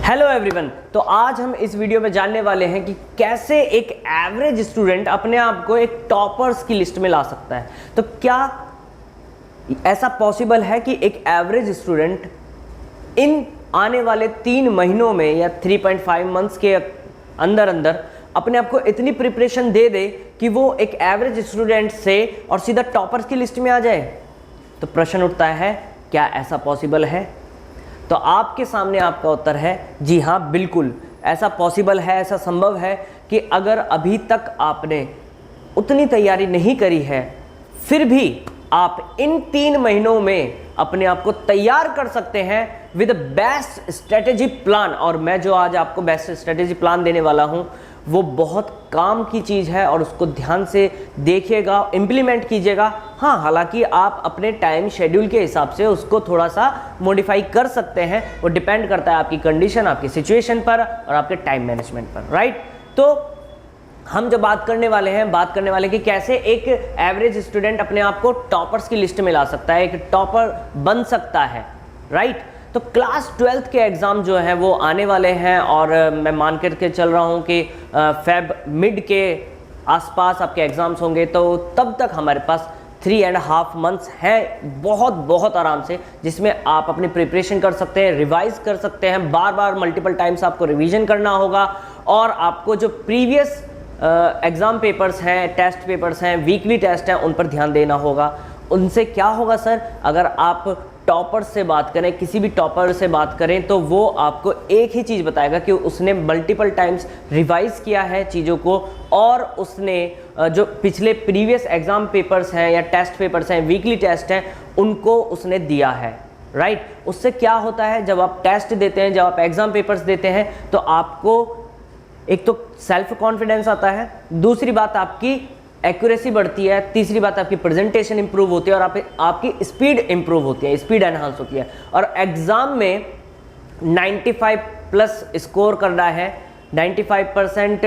Hello everyone. तो आज हम इस वीडियो में जानने वाले हैं कि कैसे एक एवरेज स्टूडेंट अपने आप को एक टॉपर्स की लिस्ट में ला सकता है। तो क्या ऐसा पॉसिबल है कि एक एवरेज स्टूडेंट इन आने वाले 3 महीनों में या 3.5 मंथ्स के अंदर अंदर अपने आप को इतनी प्रिपरेशन दे दे कि वो एक एवरेज स्टूडेंट से और सीधा टॉपर्स की लिस्ट में आ जाए? तो प्रश्न उठता है, क्या ऐसा पॉसिबल है? तो आपके सामने आपका उत्तर है जी हाँ, बिल्कुल ऐसा पॉसिबल है, ऐसा संभव है कि अगर अभी तक आपने उतनी तैयारी नहीं करी है फिर भी आप इन 3 महीनों में अपने आप को तैयार कर सकते हैं विद बेस्ट स्ट्रेटेजी प्लान। और मैं जो आज आपको बेस्ट स्ट्रेटेजी प्लान देने वाला हूं वो बहुत काम की चीज़ है और उसको ध्यान से देखिएगा, इम्प्लीमेंट कीजिएगा। हाँ, हालांकि आप अपने टाइम शेड्यूल के हिसाब से उसको थोड़ा सा मॉडिफाई कर सकते हैं, वो डिपेंड करता है आपकी कंडीशन, आपकी सिचुएशन पर और आपके टाइम मैनेजमेंट पर, राइट। तो हम जो बात करने वाले हैं कि कैसे एक एवरेज स्टूडेंट अपने आप को टॉपर्स की लिस्ट में ला सकता है, एक टॉपर बन सकता है, राइट। तो क्लास 12th के एग्ज़ाम जो हैं वो आने वाले हैं और मैं मान करके चल रहा हूँ कि फेब मिड के आसपास आपके एग्ज़ाम्स होंगे। तो तब तक हमारे पास 3.5 मंथ्स हैं बहुत आराम से, जिसमें आप अपनी प्रिपरेशन कर सकते हैं, रिवाइज कर सकते हैं, बार बार मल्टीपल टाइम्स आपको रिवीजन करना होगा और आपको जो प्रीवियस एग्ज़ाम पेपर्स हैं, टेस्ट पेपर्स हैं, वीकली टेस्ट हैं, उन पर ध्यान देना होगा। उनसे क्या होगा सर? अगर आप टॉपर से बात करें, किसी भी टॉपर से बात करें तो वो आपको एक ही चीज़ बताएगा कि उसने मल्टीपल टाइम्स रिवाइज किया है चीज़ों को और उसने जो पिछले प्रीवियस एग्ज़ाम पेपर्स हैं या टेस्ट पेपर्स हैं, वीकली टेस्ट हैं, उनको उसने दिया है, राइट। उससे क्या होता है, जब आप टेस्ट देते हैं, जब आप एग्ज़ाम पेपर्स देते हैं तो आपको एक तो सेल्फ कॉन्फिडेंस आता है, दूसरी बात आपकी एक्यूरेसी बढ़ती है, तीसरी बात आपकी प्रेजेंटेशन इंप्रूव होती है और आपकी स्पीड इंप्रूव होती है, स्पीड एनहांस होती है। और एग्जाम में 95 प्लस स्कोर करना है, 95%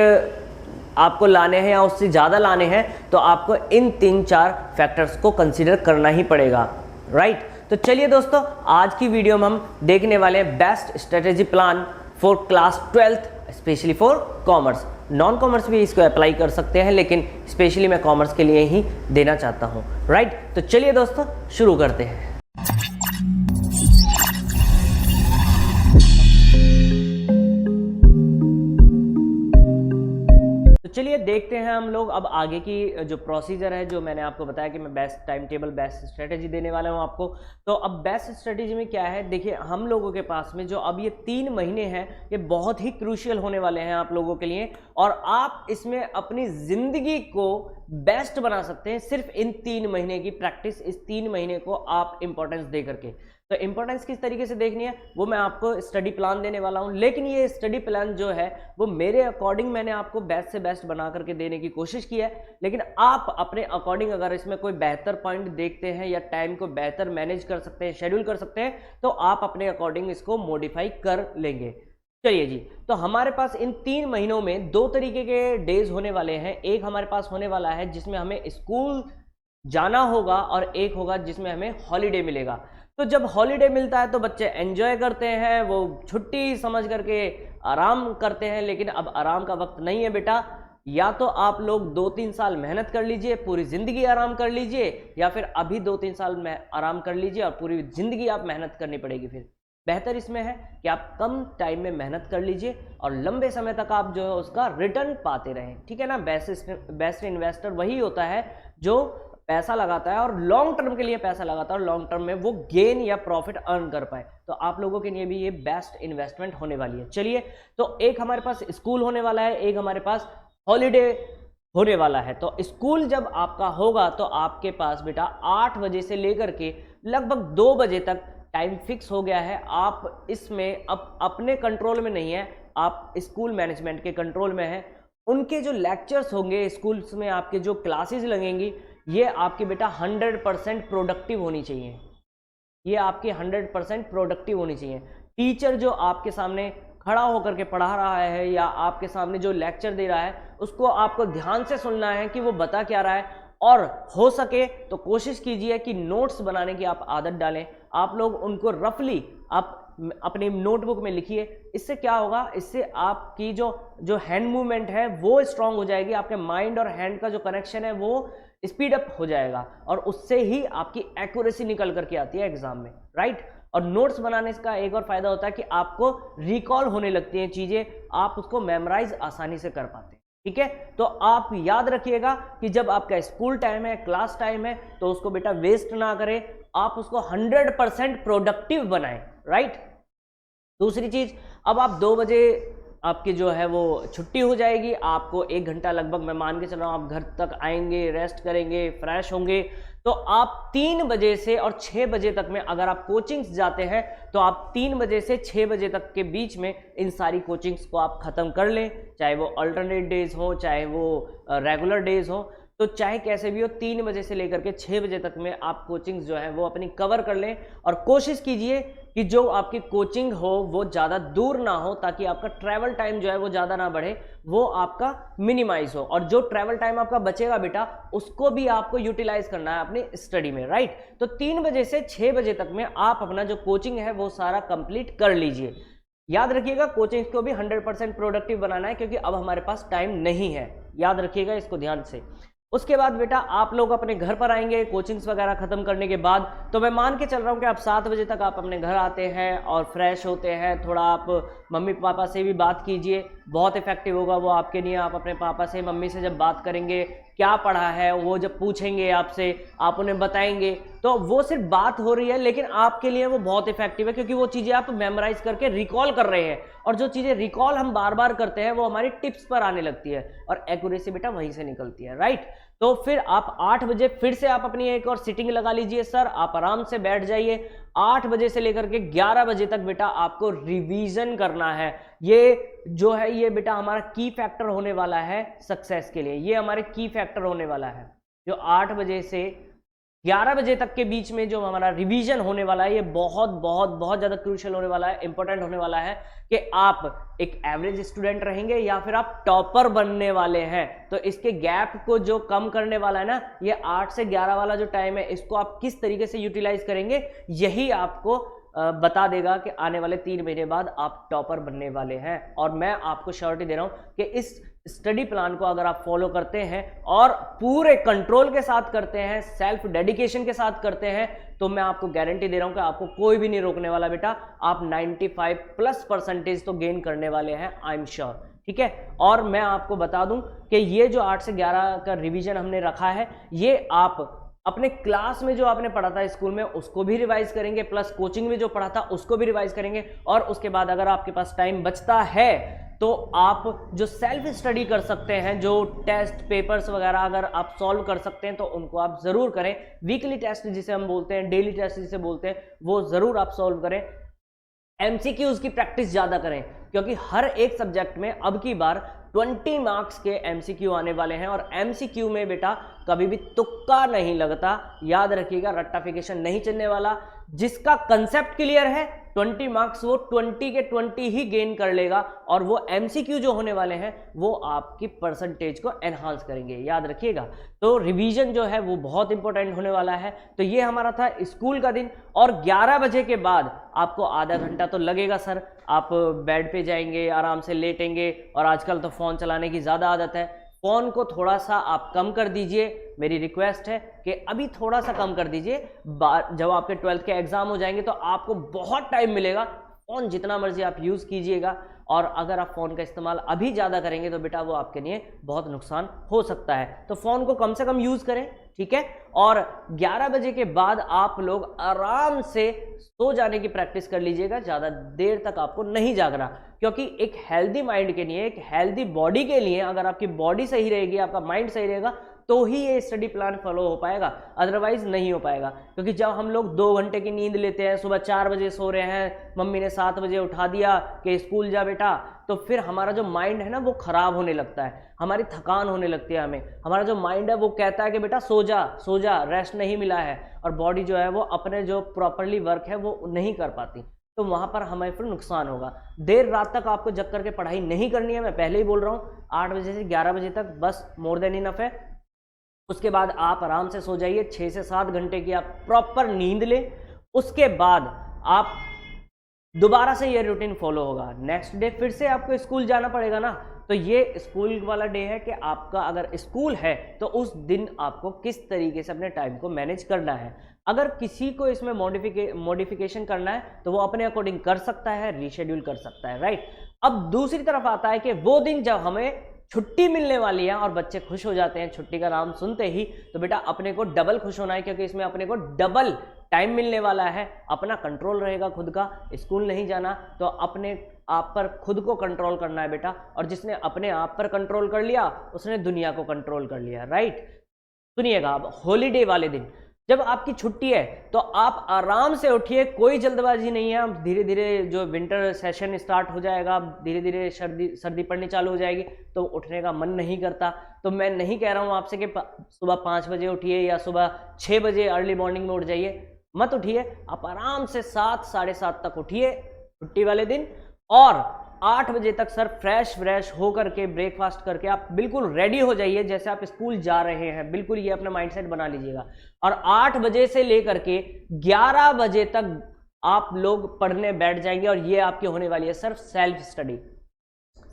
आपको लाने हैं या उससे ज़्यादा लाने हैं, तो आपको इन 3-4 फैक्टर्स को कंसीडर करना ही पड़ेगा, राइट। तो चलिए दोस्तों, आज की वीडियो में हम देखने वाले हैं best strategy plan for class 12th, specially for commerce. Non commerce भी इसको अप्लाई कर सकते हैं, लेकिन स्पेशली मैं कॉमर्स के लिए ही देना चाहता हूं, राइट। तो चलिए दोस्तों, शुरू करते हैं। चलिए देखते हैं हम लोग अब आगे की जो प्रोसीजर है, जो मैंने आपको बताया कि मैं best time table, best strategy देने वाला हूं आपको। तो अब बेस्ट स्ट्रेटेजी में क्या है, देखिए हम लोगों के पास में जो अब ये 3 महीने हैं ये बहुत ही क्रूशियल होने वाले हैं आप लोगों के लिए और आप इसमें अपनी ज़िंदगी को बेस्ट बना सकते हैं सिर्फ इन 3 महीने की प्रैक्टिस, इस 3 महीने को आप इंपॉर्टेंस दे करके। तो इंपॉर्टेंस किस तरीके से देखनी है वो मैं आपको स्टडी प्लान देने वाला हूं, लेकिन ये स्टडी प्लान जो है वो मेरे अकॉर्डिंग मैंने आपको बेस्ट से बेस्ट बना करके देने की कोशिश की है, लेकिन आप अपने अकॉर्डिंग अगर इसमें कोई बेहतर पॉइंट देखते हैं या टाइम को बेहतर मैनेज कर सकते हैं, शेड्यूल कर सकते हैं, तो आप अपने अकॉर्डिंग इसको मॉडिफाई कर लेंगे। चलिए जी, तो हमारे पास इन 3 महीनों में 2 तरीके के डेज होने वाले हैं। एक हमारे पास होने वाला है जिसमें हमें स्कूल जाना होगा और एक होगा जिसमें हमें हॉलीडे मिलेगा। तो जब हॉलीडे मिलता है तो बच्चे एंजॉय करते हैं, वो छुट्टी समझ करके आराम करते हैं, लेकिन अब आराम का वक्त नहीं है बेटा। या तो आप लोग 2-3 साल मेहनत कर लीजिए, पूरी ज़िंदगी आराम कर लीजिए, या फिर अभी 2-3 साल में आराम कर लीजिए और पूरी ज़िंदगी आप मेहनत करनी पड़ेगी। फिर बेहतर इसमें है कि आप कम टाइम में मेहनत कर लीजिए और लंबे समय तक आप जो है उसका रिटर्न पाते रहें, ठीक है ना। बेस्ट इन्वेस्टर वही होता है जो पैसा लगाता है और लॉन्ग टर्म के लिए पैसा लगाता है और लॉन्ग टर्म में वो गेन या प्रॉफिट अर्न कर पाए। तो आप लोगों के लिए भी ये बेस्ट इन्वेस्टमेंट होने वाली है। चलिए, तो एक हमारे पास स्कूल होने वाला है, एक हमारे पास हॉलीडे होने वाला है। तो स्कूल जब आपका होगा तो आपके पास बेटा 8 बजे से लेकर के लगभग 2 बजे तक टाइम फिक्स हो गया है। आप इसमें अब अपने कंट्रोल में नहीं है, आप स्कूल मैनेजमेंट के कंट्रोल में है। उनके जो लेक्चर्स होंगे स्कूल्स में, आपके जो क्लासेस लगेंगी, ये आपकी बेटा 100% प्रोडक्टिव होनी चाहिए। ये आपकी 100% प्रोडक्टिव होनी चाहिए। टीचर जो आपके सामने खड़ा होकर के पढ़ा रहा है या आपके सामने जो लेक्चर दे रहा है उसको आपको ध्यान से सुनना है कि वो बता क्या रहा है, और हो सके तो कोशिश कीजिए कि नोट्स बनाने की आप आदत डालें। आप लोग उनको रफली आप अपनी नोटबुक में लिखिए। इससे क्या होगा, इससे आपकी जो हैंड मूवमेंट है वो स्ट्रांग हो जाएगी, आपके माइंड और हैंड का जो कनेक्शन है वो स्पीड अप हो जाएगा और उससे ही आपकी एक्यूरेसी निकल करके आती है एग्जाम में, राइट। और नोट्स बनाने का एक और फायदा होता है कि आपको रिकॉल होने लगती हैं चीजें, आप उसको मेमोराइज आसानी से कर पाते हैं, ठीक है। तो आप याद रखिएगा कि जब आपका स्कूल टाइम है, क्लास टाइम है, तो उसको बेटा वेस्ट ना करें, आप उसको 100% प्रोडक्टिव बनाएं, राइट। दूसरी चीज, अब आप 2 बजे आपकी जो है वो छुट्टी हो जाएगी, आपको 1 घंटा लगभग मैं मान के चल रहा हूँ आप घर तक आएंगे, रेस्ट करेंगे, फ्रेश होंगे, तो आप 3 बजे से और 6 बजे तक में अगर आप कोचिंग्स जाते हैं तो आप 3 बजे से 6 बजे तक के बीच में इन सारी कोचिंग्स को आप खत्म कर लें, चाहे वो अल्टरनेट डेज हो, चाहे वो रेगुलर डेज हो, तो चाहे कैसे भी हो 3 बजे से लेकर के 6 बजे तक में आप कोचिंग्स जो है वो अपनी कवर कर लें। और कोशिश कीजिए कि जो आपकी कोचिंग हो वो ज़्यादा दूर ना हो, ताकि आपका ट्रैवल टाइम जो है वो ज़्यादा ना बढ़े, वो आपका मिनिमाइज हो। और जो ट्रैवल टाइम आपका बचेगा बेटा, उसको भी आपको यूटिलाइज करना है अपनी स्टडी में, राइट। तो 3 बजे से 6 बजे तक में आप अपना जो कोचिंग है वो सारा कंप्लीट कर लीजिए। याद रखिएगा कोचिंग को भी 100% प्रोडक्टिव बनाना है, क्योंकि अब हमारे पास टाइम नहीं है, याद रखिएगा इसको ध्यान से। उसके बाद बेटा आप लोग अपने घर पर आएंगे कोचिंग्स वगैरह खत्म करने के बाद, तो मैं मान के चल रहा हूँ कि आप 7 बजे तक आप अपने घर आते हैं और फ्रेश होते हैं, थोड़ा आप मम्मी पापा से भी बात कीजिए, बहुत इफेक्टिव होगा वो आपके लिए। आप अपने पापा से मम्मी से जब बात करेंगे, क्या पढ़ा है वो जब पूछेंगे आपसे, आप उन्हें बताएंगे, तो वो सिर्फ बात हो रही है, लेकिन आपके लिए वो बहुत इफेक्टिव है, क्योंकि वो चीज़ें आप मेमोराइज करके रिकॉल कर रहे हैं, और जो चीज़ें रिकॉल हम बार बार करते हैं वो हमारी टिप्स पर आने लगती है और एक्यूरेसी बेटा वहीं से निकलती है, राइट। तो फिर आप 8 बजे फिर से आप अपनी एक और सिटिंग लगा लीजिए सर, आप आराम से बैठ जाइए। 8 बजे से लेकर के 11 बजे तक बेटा आपको रिवीजन करना है। ये जो है ये बेटा हमारा की फैक्टर होने वाला है सक्सेस के लिए, ये हमारे की फैक्टर होने वाला है। जो 8 बजे से 11 बजे तक के बीच में जो हमारा रिवीजन होने वाला है, ये बहुत बहुत बहुत ज़्यादा क्रूशियल होने वाला है, इंपॉर्टेंट होने वाला है कि आप एक एवरेज स्टूडेंट रहेंगे या फिर आप टॉपर बनने वाले हैं। तो इसके गैप को जो कम करने वाला है ना, ये 8 से 11 वाला जो टाइम है, इसको आप किस तरीके से यूटिलाइज करेंगे, यही आपको बता देगा कि आने वाले 3 महीने बाद आप टॉपर बनने वाले हैं। और मैं आपको श्योरिटी दे रहा हूं कि इस स्टडी प्लान को अगर आप फॉलो करते हैं और पूरे कंट्रोल के साथ करते हैं, सेल्फ डेडिकेशन के साथ करते हैं, तो मैं आपको गारंटी दे रहा हूं कि आपको कोई भी नहीं रोकने वाला बेटा। आप 95+ % तो गेन करने वाले हैं, आई एम श्योर, ठीक है। और मैं आपको बता दूं कि ये जो 8 से 11 का रिवीजन हमने रखा है, ये आप अपने क्लास में जो आपने पढ़ा था स्कूल में उसको भी रिवाइज करेंगे, प्लस कोचिंग में जो पढ़ा था उसको भी रिवाइज करेंगे। और उसके बाद अगर आपके पास टाइम बचता है तो आप जो सेल्फ स्टडी कर सकते हैं, जो टेस्ट पेपर्स वगैरह अगर आप सॉल्व कर सकते हैं तो उनको आप ज़रूर करें। वीकली टेस्ट जिसे हम बोलते हैं, डेली टेस्ट जिसे बोलते हैं, वो ज़रूर आप सॉल्व करें। एमसीक्यूज की प्रैक्टिस ज़्यादा करें, क्योंकि हर एक सब्जेक्ट में अब की बार 20 मार्क्स के एमसीक्यू आने वाले हैं। और एमसीक्यू में बेटा कभी भी तुक्का नहीं लगता, याद रखिएगा, रट्टाफिकेशन नहीं चलने वाला। जिसका कंसेप्ट क्लियर है 20 मार्क्स वो 20 के 20 ही गेन कर लेगा, और वो एमसीक्यू जो होने वाले हैं वो आपकी परसेंटेज को एनहांस करेंगे, याद रखिएगा। तो रिवीजन जो है वो बहुत इंपॉर्टेंट होने वाला है। तो ये हमारा था स्कूल का दिन। और 11 बजे के बाद आपको आधा घंटा तो लगेगा सर, आप बेड पे जाएंगे, आराम से लेटेंगे, और आजकल तो फ़ोन चलाने की ज़्यादा आदत है, फ़ोन को थोड़ा सा आप कम कर दीजिए। मेरी रिक्वेस्ट है कि अभी थोड़ा सा कम कर दीजिए, जब आपके 12th के एग्ज़ाम हो जाएंगे तो आपको बहुत टाइम मिलेगा, फ़ोन जितना मर्जी आप यूज़ कीजिएगा। और अगर आप फ़ोन का इस्तेमाल अभी ज़्यादा करेंगे तो बेटा वो आपके लिए बहुत नुकसान हो सकता है। तो फ़ोन को कम से कम यूज़ करें, ठीक है। और 11 बजे के बाद आप लोग आराम से सो जाने की प्रैक्टिस कर लीजिएगा, ज़्यादा देर तक आपको नहीं जागना, क्योंकि एक हेल्दी माइंड के लिए, एक हेल्दी बॉडी के लिए, अगर आपकी बॉडी सही रहेगी, आपका माइंड सही रहेगा, तो ही ये स्टडी प्लान फॉलो हो पाएगा, अदरवाइज नहीं हो पाएगा। क्योंकि जब हम लोग 2 घंटे की नींद लेते हैं, सुबह 4 बजे सो रहे हैं, मम्मी ने 7 बजे उठा दिया कि स्कूल जा बेटा, तो फिर हमारा जो माइंड है ना वो खराब होने लगता है, हमारी थकान होने लगती है, हमारा जो माइंड है वो कहता है कि बेटा सो जा, रेस्ट नहीं मिला है, और बॉडी जो है वो अपने जो प्रॉपरली वर्क है वो नहीं कर पाती, तो वहाँ पर हमें फिर नुकसान होगा। देर रात तक आपको जग करके पढ़ाई नहीं करनी है, मैं पहले ही बोल रहा हूँ। 8 बजे से 11 बजे तक बस मोर देन इनफ है। उसके बाद आप आराम से सो जाइए, 6 से 7 घंटे की आप प्रॉपर नींद लें। उसके बाद आप दोबारा से ये रूटीन फॉलो होगा। नेक्स्ट डे फिर से आपको स्कूल जाना पड़ेगा ना, तो ये स्कूल वाला डे है कि आपका अगर स्कूल है तो उस दिन आपको किस तरीके से अपने टाइम को मैनेज करना है। अगर किसी को इसमें मॉडिफिकेशन करना है तो वो अपने अकॉर्डिंग कर सकता है, रीशेड्यूल कर सकता है, राइट। अब दूसरी तरफ आता है कि वो दिन जब हमें छुट्टी मिलने वाली है और बच्चे खुश हो जाते हैं छुट्टी का नाम सुनते ही, तो बेटा अपने को डबल खुश होना है, क्योंकि इसमें अपने को डबल टाइम मिलने वाला है, अपना कंट्रोल रहेगा खुद का। स्कूल नहीं जाना तो अपने आप पर खुद को कंट्रोल करना है बेटा, और जिसने अपने आप पर कंट्रोल कर लिया उसने दुनिया को कंट्रोल कर लिया, राइट। सुनिएगा, अब हॉलीडे वाले दिन जब आपकी छुट्टी है तो आप आराम से उठिए, कोई जल्दबाजी नहीं है। धीरे धीरे जो विंटर सेशन स्टार्ट हो जाएगा, धीरे धीरे सर्दी पड़नी चालू हो जाएगी, तो उठने का मन नहीं करता। तो मैं नहीं कह रहा हूँ आपसे कि सुबह 5 बजे उठिए या सुबह 6 बजे अर्ली मॉर्निंग में उठ जाइए, मत उठिए। आप आराम से 7 साढ़े 7 तक उठिए छुट्टी वाले दिन, और 8 बजे तक सर फ्रेश होकर के ब्रेकफास्ट करके आप बिल्कुल रेडी हो जाइए जैसे आप स्कूल जा रहे हैं। बिल्कुल ये अपना माइंडसेट बना लीजिएगा। और 8 बजे से लेकर के 11 बजे तक आप लोग पढ़ने बैठ जाएंगे, और ये आपकी होने वाली है सिर्फ सेल्फ स्टडी।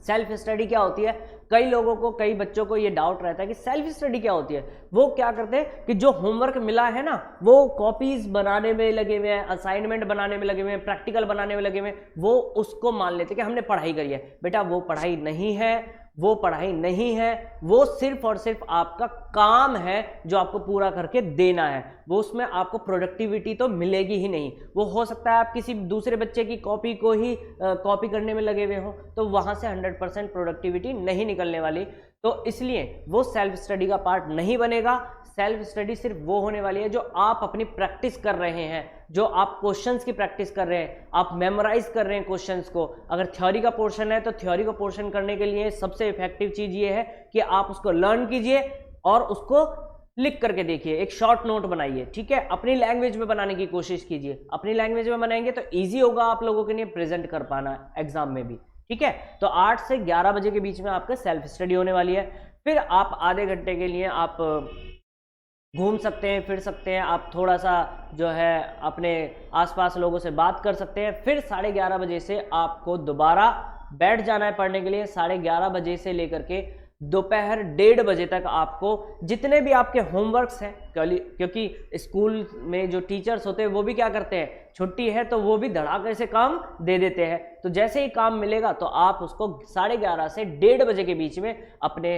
सेल्फ स्टडी क्या होती है? कई लोगों को, कई बच्चों को ये डाउट रहता है कि सेल्फ स्टडी क्या होती है। वो क्या करते हैं कि जो होमवर्क मिला है ना, वो कॉपीज बनाने में लगे हुए हैं, असाइनमेंट बनाने में लगे हुए हैं, प्रैक्टिकल बनाने में लगे हुए हैं, वो उसको मान लेते हैं कि हमने पढ़ाई करी है। बेटा वो पढ़ाई नहीं है, वो पढ़ाई नहीं है, वो सिर्फ और सिर्फ आपका काम है जो आपको पूरा करके देना है। वो उसमें आपको प्रोडक्टिविटी तो मिलेगी ही नहीं। वो हो सकता है आप किसी दूसरे बच्चे की कॉपी को ही कॉपी करने में लगे हुए हो, तो वहां से 100% प्रोडक्टिविटी नहीं निकलने वाली। तो इसलिए वो सेल्फ स्टडी का पार्ट नहीं बनेगा। सेल्फ स्टडी सिर्फ वो होने वाली है जो आप अपनी प्रैक्टिस कर रहे हैं, जो आप क्वेश्चंस की प्रैक्टिस कर रहे हैं, आप मेमोराइज कर रहे हैं क्वेश्चंस को। अगर थ्योरी का पोर्शन है तो थ्योरी को पोर्शन करने के लिए सबसे इफेक्टिव चीज ये है कि आप उसको लर्न कीजिए और उसको लिख करके देखिए, एक शॉर्ट नोट बनाइए, ठीक है। अपनी लैंग्वेज में बनाने की कोशिश कीजिए। अपनी लैंग्वेज में बनाएंगे तो ईजी होगा आप लोगों के लिए प्रेजेंट कर पाना एग्जाम में भी, ठीक है। तो 8 से 11 बजे के बीच में आपका सेल्फ स्टडी होने वाली है। फिर आप आधे घंटे के लिए आप घूम सकते हैं, फिर सकते हैं, आप थोड़ा सा जो है अपने आसपास लोगों से बात कर सकते हैं। फिर 11:30 बजे से आपको दोबारा बैठ जाना है पढ़ने के लिए। 11:30 बजे से लेकर के दोपहर 1:30 बजे तक आपको जितने भी आपके होमवर्क्स हैं, क्योंकि स्कूल में जो टीचर्स होते हैं वो भी क्या करते हैं, छुट्टी है तो वो भी धड़ाके से काम दे देते हैं। तो जैसे ही काम मिलेगा तो आप उसको 11:30 से 1:30 बजे के बीच में अपने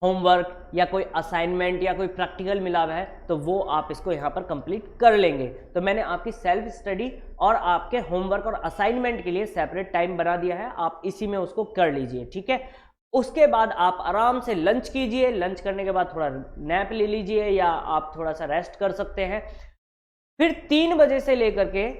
होमवर्क या कोई असाइनमेंट या कोई प्रैक्टिकल मिला हुआ है तो वो आप इसको यहाँ पर कंप्लीट कर लेंगे। तो मैंने आपकी सेल्फ स्टडी और आपके होमवर्क और असाइनमेंट के लिए सेपरेट टाइम बना दिया है, आप इसी में उसको कर लीजिए, ठीक है। उसके बाद आप आराम से लंच कीजिए। लंच करने के बाद थोड़ा नैप ले लीजिए या आप थोड़ा सा रेस्ट कर सकते हैं। फिर 3 बजे से लेकर के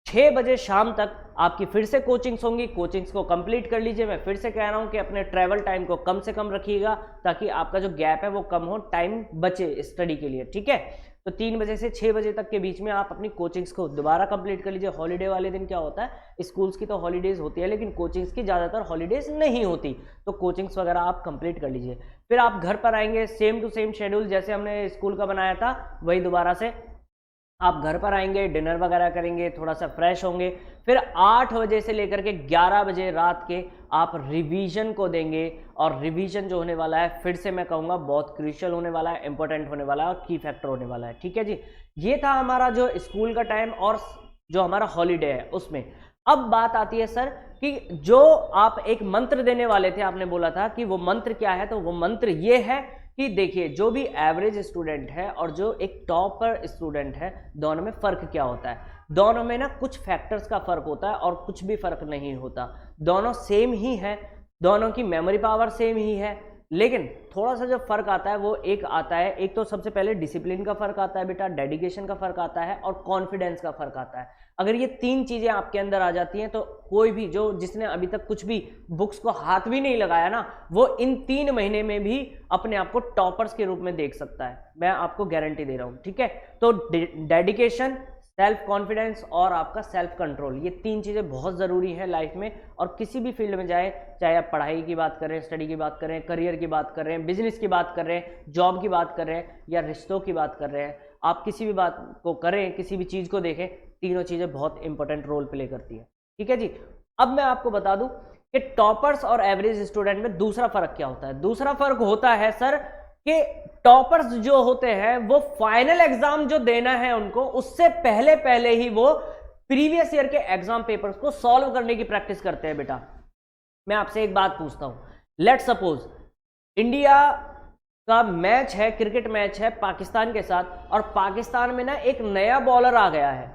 6 बजे शाम तक आपकी फिर से कोचिंग्स होंगी। कोचिंग्स को कंप्लीट कर लीजिए। मैं फिर से कह रहा हूं कि अपने ट्रैवल टाइम को कम से कम रखिएगा ताकि आपका जो गैप है वो कम हो, टाइम बचे स्टडी के लिए, ठीक है। तो 3 बजे से 6 बजे तक के बीच में आप अपनी कोचिंग्स को दोबारा कंप्लीट कर लीजिए। हॉलीडे वाले दिन क्या होता है, स्कूल्स की तो हॉलीडेज होती है लेकिन कोचिंग्स की ज़्यादातर हॉलीडेज नहीं होती, तो कोचिंग्स वगैरह आप कंप्लीट कर लीजिए। फिर आप घर पर आएंगे, सेम टू सेम शेड्यूल जैसे हमने स्कूल का बनाया था वही दोबारा से आप घर पर आएंगे, डिनर वगैरह करेंगे, थोड़ा सा फ्रेश होंगे। फिर 8 बजे से लेकर के 11 बजे रात के आप रिवीजन को देंगे। और रिवीजन जो होने वाला है, फिर से मैं कहूँगा बहुत क्रूशियल होने वाला है, इंपॉर्टेंट होने वाला है और की फैक्टर होने वाला है, ठीक है जी। ये था हमारा जो स्कूल का टाइम और जो हमारा हॉलीडे है उसमें। अब बात आती है सर कि जो आप एक मंत्र देने वाले थे, आपने बोला था कि वो मंत्र क्या है, तो वो मंत्र ये है कि देखिए जो भी एवरेज स्टूडेंट है और जो एक टॉपर स्टूडेंट है, दोनों में फ़र्क क्या होता है। दोनों में ना कुछ फैक्टर्स का फ़र्क होता है और कुछ भी फ़र्क नहीं होता। दोनों सेम ही है, दोनों की मेमोरी पावर सेम ही है, लेकिन थोड़ा सा जो फ़र्क आता है वो एक आता है, एक तो सबसे पहले डिसिप्लिन का फ़र्क आता है बेटा, डेडिकेशन का फ़र्क आता है और कॉन्फिडेंस का फ़र्क आता है। अगर ये 3 चीज़ें आपके अंदर आ जाती हैं तो कोई भी जो जिसने अभी तक कुछ भी बुक्स को हाथ भी नहीं लगाया ना, वो इन 3 महीने में भी अपने आप को टॉपर्स के रूप में देख सकता है, मैं आपको गारंटी दे रहा हूँ, ठीक है। तो डेडिकेशन, सेल्फ कॉन्फिडेंस और आपका सेल्फ कंट्रोल, ये 3 चीज़ें बहुत ज़रूरी है लाइफ में। और किसी भी फील्ड में जाए, चाहे आप पढ़ाई की बात करें, स्टडी की बात करें, करियर की बात कर रहे हैं, बिजनेस की बात कर रहे हैं, जॉब की बात कर रहे हैं या रिश्तों की बात कर रहे हैं, आप किसी भी बात को करें, किसी भी चीज़ को देखें, तीनों चीज़ें बहुत इंपॉर्टेंट रोल प्ले करती है। ठीक है जी। अब मैं आपको बता दूं कि टॉपर्स और एवरेज स्टूडेंट में दूसरा फर्क क्या होता है। दूसरा फर्क होता है सर कि टॉपर्स जो होते हैं वो फाइनल एग्जाम जो देना है उनको, उससे पहले पहले ही वो प्रीवियस ईयर के एग्जाम पेपर्स को सॉल्व करने की प्रैक्टिस करते हैं। बेटा मैं आपसे एक बात पूछता हूं, लेट सपोज इंडिया का मैच है, क्रिकेट मैच है पाकिस्तान के साथ, और पाकिस्तान में ना एक नया बॉलर आ गया है,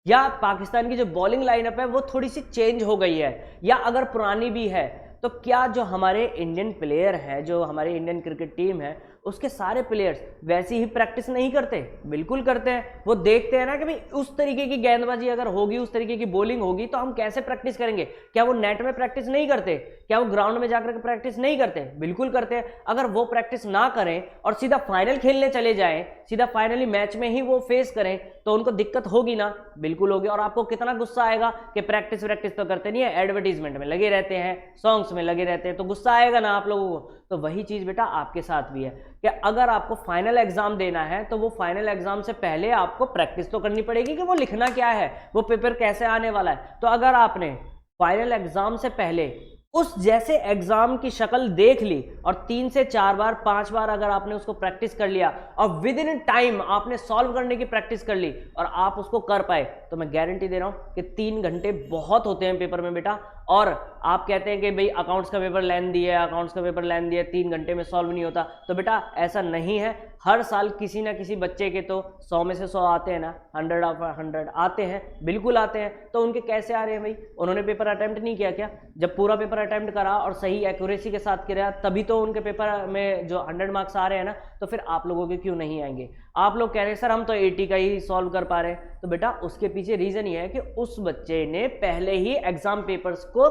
या पाकिस्तान की जो बॉलिंग लाइनअप है वो थोड़ी सी चेंज हो गई है, या अगर पुरानी भी है, तो क्या जो हमारे इंडियन प्लेयर है, जो हमारी इंडियन क्रिकेट टीम है, उसके सारे प्लेयर्स वैसी ही प्रैक्टिस नहीं करते? बिल्कुल करते हैं। वो देखते हैं ना कि भाई उस तरीके की गेंदबाजी अगर होगी, उस तरीके की बॉलिंग होगी, तो हम कैसे प्रैक्टिस करेंगे। क्या वो नेट में प्रैक्टिस नहीं करते? क्या वो ग्राउंड में जाकर के प्रैक्टिस नहीं करते? बिल्कुल करते हैं। अगर वो प्रैक्टिस ना करें और सीधा फाइनल खेलने चले जाएं, सीधा फाइनली मैच में ही वो फेस करें, तो उनको दिक्कत होगी ना? बिल्कुल होगी। और आपको कितना गुस्सा आएगा कि प्रैक्टिस तो करते नहीं है, एडवर्टीजमेंट में लगे रहते हैं, सॉन्ग्स में लगे रहते हैं, तो गुस्सा आएगा ना आप लोगों को। तो वही चीज बेटा आपके साथ भी है कि अगर आपको फाइनल एग्जाम देना है तो वो फाइनल एग्जाम से पहले आपको प्रैक्टिस तो करनी पड़ेगी कि वो लिखना क्या है, वो पेपर कैसे आने वाला है। तो अगर आपने फाइनल एग्जाम से पहले उस जैसे एग्जाम की शक्ल देख ली और 3 से 4 बार 5 बार अगर आपने उसको प्रैक्टिस कर लिया और विद इन टाइम आपने सॉल्व करने की प्रैक्टिस कर ली और आप उसको कर पाए, तो मैं गारंटी दे रहा हूं कि 3 घंटे बहुत होते हैं पेपर में बेटा। और आप कहते हैं कि भाई अकाउंट्स का पेपर लेंदी है, अकाउंट्स का पेपर लेंदी है, 3 घंटे में सॉल्व नहीं होता, तो बेटा ऐसा नहीं है। हर साल किसी ना किसी बच्चे के तो 100 में से 100 आते हैं ना, 100 ऑफ 100 आते हैं, बिल्कुल आते हैं। तो उनके कैसे आ रहे हैं भाई? उन्होंने पेपर अटेम्प्ट नहीं किया क्या? जब पूरा पेपर अटेम्प्ट करा और सही एक्यूरेसी के साथ किया, तभी तो उनके पेपर में जो 100 मार्क्स आ रहे हैं ना। तो फिर आप लोगों के क्यों नहीं आएंगे? आप लोग कह रहे हैं सर हम तो 80 का ही सॉल्व कर पा रहे हैं। तो बेटा उसके पीछे रीजन ये है कि उस बच्चे ने पहले ही एग्जाम पेपर्स को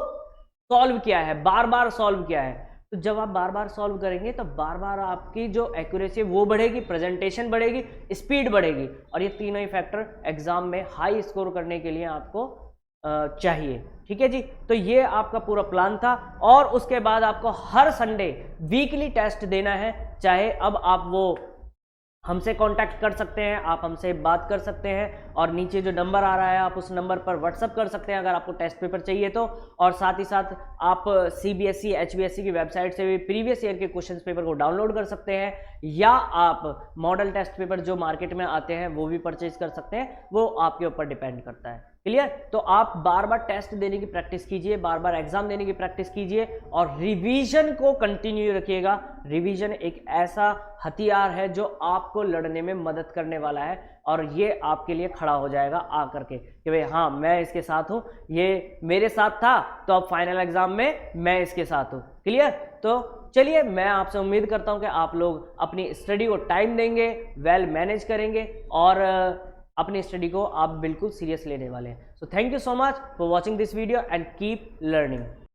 सॉल्व किया है, बार बार सॉल्व किया है। तो जब आप बार बार सॉल्व करेंगे तो बार बार आपकी जो एक्यूरेसी वो बढ़ेगी, प्रेजेंटेशन बढ़ेगी, स्पीड बढ़ेगी, और ये तीनों ही फैक्टर एग्जाम में हाई स्कोर करने के लिए आपको चाहिए। ठीक है जी। तो ये आपका पूरा प्लान था। और उसके बाद आपको हर संडे वीकली टेस्ट देना है। चाहे अब आप वो हमसे कांटेक्ट कर सकते हैं, आप हमसे बात कर सकते हैं, और नीचे जो नंबर आ रहा है आप उस नंबर पर व्हाट्सअप कर सकते हैं अगर आपको टेस्ट पेपर चाहिए तो। और साथ ही साथ आप CBSE HBSE की वेबसाइट से भी प्रीवियस ईयर के क्वेश्चन पेपर को डाउनलोड कर सकते हैं, या आप मॉडल टेस्ट पेपर जो मार्केट में आते हैं वो भी परचेज कर सकते हैं, वो आपके ऊपर डिपेंड करता है। क्लियर? तो आप बार बार टेस्ट देने की प्रैक्टिस कीजिए, बार बार एग्जाम देने की प्रैक्टिस कीजिए, और रिवीजन को कंटिन्यू रखिएगा। रिवीजन एक ऐसा हथियार है जो आपको लड़ने में मदद करने वाला है, और ये आपके लिए खड़ा हो जाएगा आकर के कि भाई हाँ मैं इसके साथ हूं, ये मेरे साथ था, तो अब फाइनल एग्जाम में मैं इसके साथ हूं। क्लियर? तो चलिए, मैं आपसे उम्मीद करता हूं कि आप लोग अपनी स्टडी को टाइम देंगे, वेल मैनेज करेंगे, और अपनी स्टडी को आप बिल्कुल सीरियस लेने वाले हैं। So thank you so much for watching this video and keep learning.